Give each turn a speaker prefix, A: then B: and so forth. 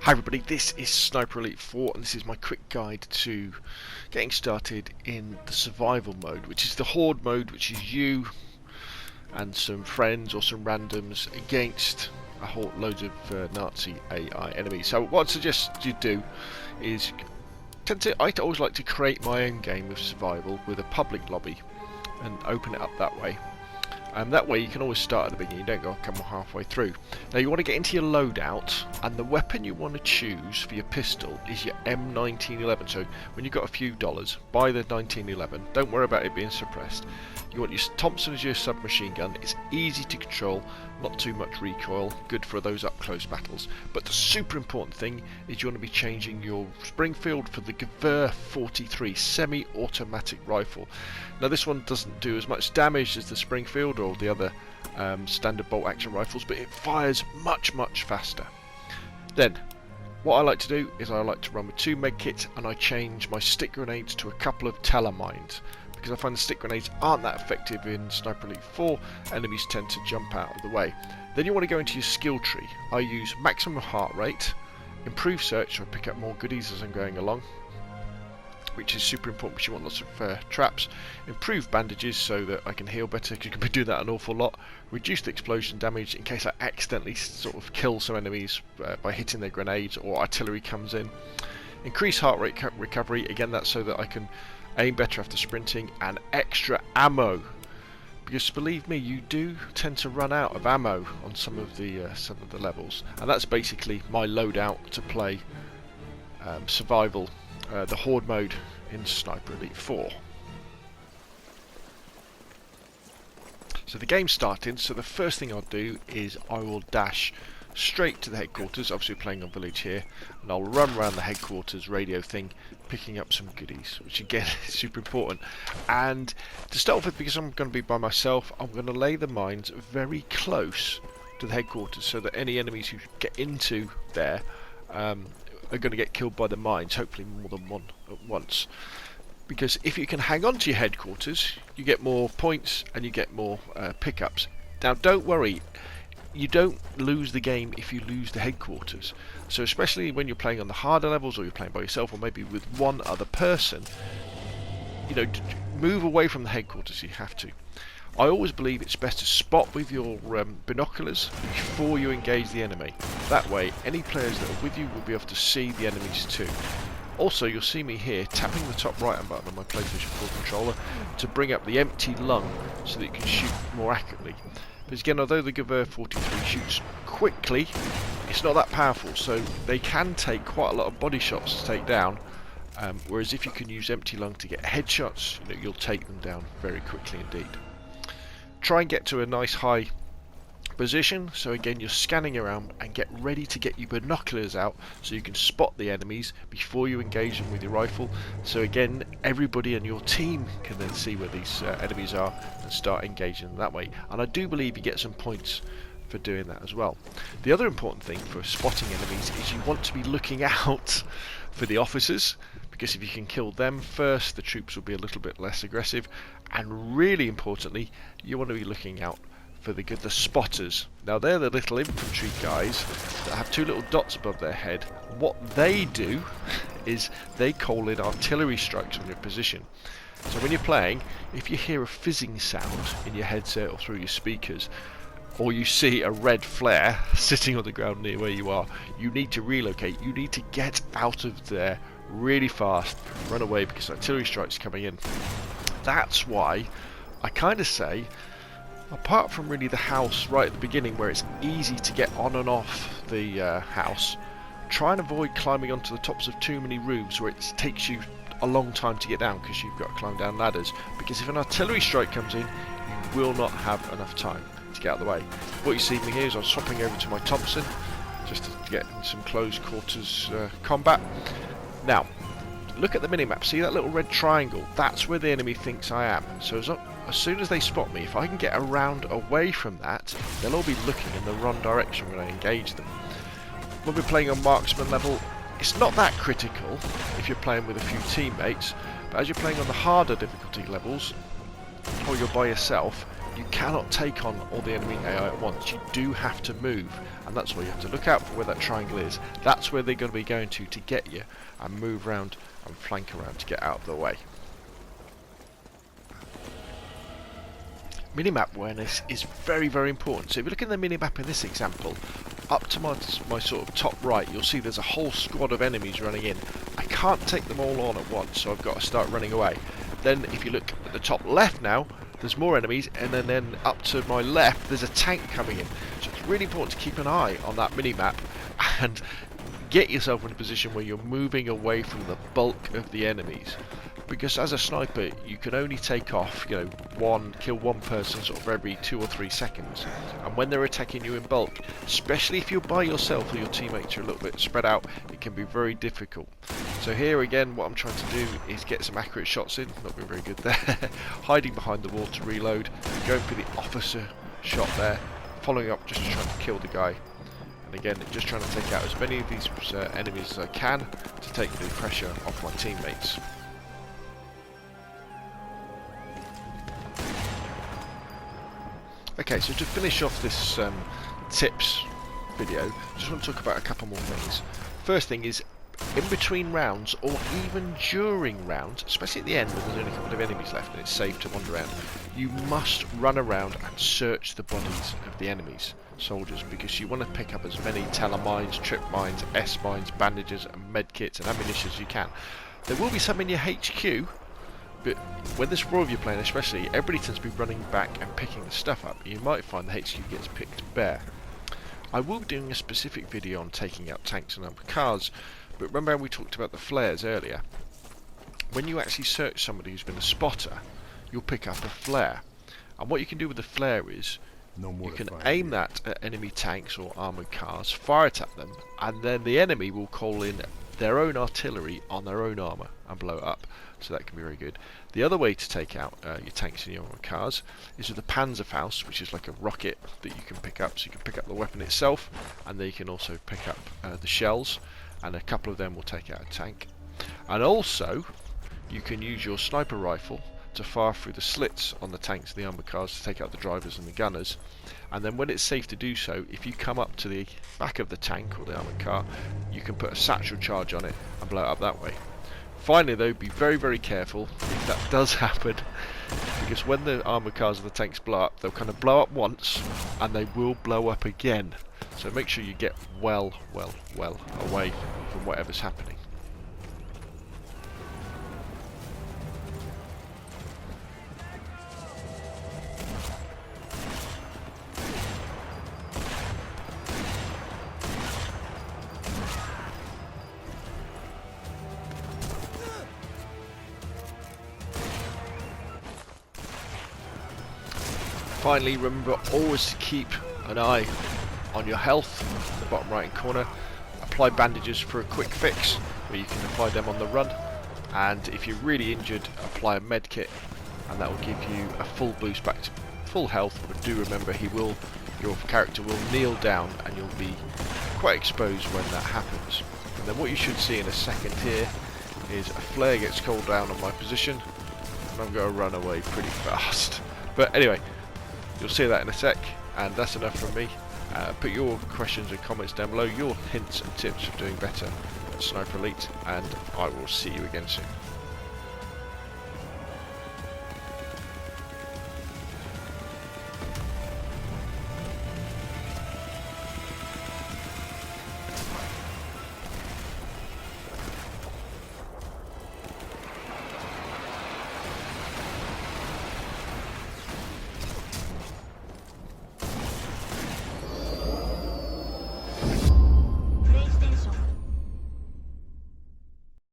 A: Hi everybody, this is Sniper Elite 4 and this is my quick guide to getting started in the survival mode, which is the horde mode, which is you and some friends or some randoms against a whole loads of Nazi AI enemies. So what I suggest you do is I always like to create my own game of survival with a public lobby and open it up that way. That way you can always start at the beginning, you don't go come halfway through. Now you want to get into your loadout, and the weapon you want to choose for your pistol is your M1911. So when you've got a few dollars, buy the 1911, don't worry about it being suppressed. You want your Thompson as your submachine gun, it's easy to control, not too much recoil, good for those up close battles. But the super important thing is you want to be changing your Springfield for the Gewehr 43 semi-automatic rifle. Now this one doesn't do as much damage as the Springfield or the other standard bolt action rifles, but it fires much faster. Then what I like to do is I like to run with 2 med kits, and I change my stick grenades to a couple of telemines, because I find the stick grenades aren't that effective in Sniper Elite 4, enemies tend to jump out of the way. Then you want to go into your skill tree. I use maximum heart rate, improve search, so I pick up more goodies as I'm going along, which is super important because you want lots of traps. Improve bandages so that I can heal better, because you can be doing that an awful lot. Reduce the explosion damage in case I accidentally sort of kill some enemies by hitting their grenades or artillery comes in. Increase heart rate recovery, again that's so that I can aim better after sprinting. And extra ammo, because believe me, you do tend to run out of ammo on some of the levels, and that's basically my loadout to play survival, the horde mode in Sniper Elite 4. So the game's starting, so the first thing I'll do is I will dash straight to the headquarters, obviously playing on village here, and I'll run around the headquarters radio thing picking up some goodies, which again is super important. And to start off with, because I'm going to be by myself, I'm going to lay the mines very close to the headquarters so that any enemies who get into there are going to get killed by the mines, hopefully more than one at once. Because if you can hang on to your headquarters, you get more points and you get more pickups. Now don't worry, you don't lose the game if you lose the headquarters. So especially when you're playing on the harder levels, or you're playing by yourself, or maybe with one other person, you know, move away from the headquarters. You have to. I always believe it's best to spot with your binoculars before you engage the enemy. That way any players that are with you will be able to see the enemies too. Also, you'll see me here tapping the top right hand button on my PlayStation 4 controller to bring up the empty lung so that you can shoot more accurately. But again, although the Gewehr 43 shoots quickly, it's not that powerful, so they can take quite a lot of body shots to take down, whereas if you can use empty lung to get headshots, you know, you'll take them down very quickly indeed. Try and get to a nice high position, so again you're scanning around, and get ready to get your binoculars out so you can spot the enemies before you engage them with your rifle, so again everybody in your team can then see where these enemies are and start engaging them that way. And I do believe you get some points for doing that as well. The other important thing for spotting enemies is you want to be looking out for the officers, because if you can kill them first, the troops will be a little bit less aggressive. And really importantly, you want to be looking out for the spotters. Now they're the little infantry guys that have 2 little dots above their head. What they do is they call in artillery strikes on your position. So when you're playing, if you hear a fizzing sound in your headset or through your speakers, or you see a red flare sitting on the ground near where you are, you need to relocate. You need to get out of there really fast, run away, because artillery strikes are coming in. That's why I kind of say, apart from really the house right at the beginning where it's easy to get on and off the house, try and avoid climbing onto the tops of too many roofs where it takes you a long time to get down, because you've got to climb down ladders, because if an artillery strike comes in, you will not have enough time to get out of the way. What you see me here is I'm swapping over to my Thompson just to get in some close quarters combat. Now look at the minimap, see that little red triangle? That's where the enemy thinks I am. So as soon as they spot me, if I can get around away from that, they'll all be looking in the wrong direction when I engage them. When we're playing on marksman level, it's not that critical if you're playing with a few teammates, but as you're playing on the harder difficulty levels, or you're by yourself, you cannot take on all the enemy AI at once. You do have to move, and that's why you have to look out for where that triangle is. That's where they're going to be going to get you, and move around and flank around to get out of the way. Minimap awareness is very, very important. So if you look at the minimap in this example, up to my sort of top right, you'll see there's a whole squad of enemies running in. I can't take them all on at once, so I've got to start running away. Then if you look at the top left now, there's more enemies, and then up to my left there's a tank coming in. So it's really important to keep an eye on that minimap and get yourself in a position where you're moving away from the bulk of the enemies. Because as a sniper, you can only take off, kill one person sort of every 2 or 3 seconds. And when they're attacking you in bulk, especially if you're by yourself or your teammates are a little bit spread out, it can be very difficult. So here again, what I'm trying to do is get some accurate shots in. Not being very good there. Hiding behind the wall to reload. Going for the officer shot there. Following up, just trying to kill the guy. And again, just trying to take out as many of these enemies as I can to take the pressure off my teammates. Okay, so to finish off this tips video, I just want to talk about a couple more things. First thing is, in between rounds, or even during rounds, especially at the end when there's only a couple of enemies left and it's safe to wander around, you must run around and search the bodies of the enemies, soldiers, because you want to pick up as many telemines, trip mines, S-mines, bandages and medkits and ammunition as you can. There will be some in your HQ, but when there's 4 of you playing especially, everybody tends to be running back and picking the stuff up. You might find the HQ gets picked bare. I will be doing a specific video on taking out tanks and armoured cars, but remember how we talked about the flares earlier? When you actually search somebody who's been a spotter, you'll pick up a flare. And what you can do with the flare is, you can aim that at enemy tanks or armoured cars, fire it at them, and then the enemy will call in their own artillery on their own armour and blow it up. So that can be very good. The other way to take out your tanks and your armoured cars is with the Panzerfaust, which is like a rocket that you can pick up. So you can pick up the weapon itself, and then you can also pick up the shells, and a couple of them will take out a tank. And also, you can use your sniper rifle to fire through the slits on the tanks and the armoured cars to take out the drivers and the gunners. And then when it's safe to do so, if you come up to the back of the tank or the armoured car, you can put a satchel charge on it and blow it up that way. Finally though, be very, very careful if that does happen, because when the armoured cars and the tanks blow up, they'll kind of blow up once and they will blow up again. So make sure you get well away from whatever's happening. Finally, remember always to keep an eye on your health in the bottom right hand corner. Apply bandages for a quick fix, where you can apply them on the run. And if you're really injured, apply a med kit, and that will give you a full boost back to full health. But do remember, your character will kneel down, and you'll be quite exposed when that happens. And then what you should see in a second here is a flare gets called down on my position, and I'm going to run away pretty fast. But anyway, you'll see that in a sec, and that's enough from me. Put your questions and comments down below, your hints and tips for doing better at Sniper Elite, and I will see you again soon.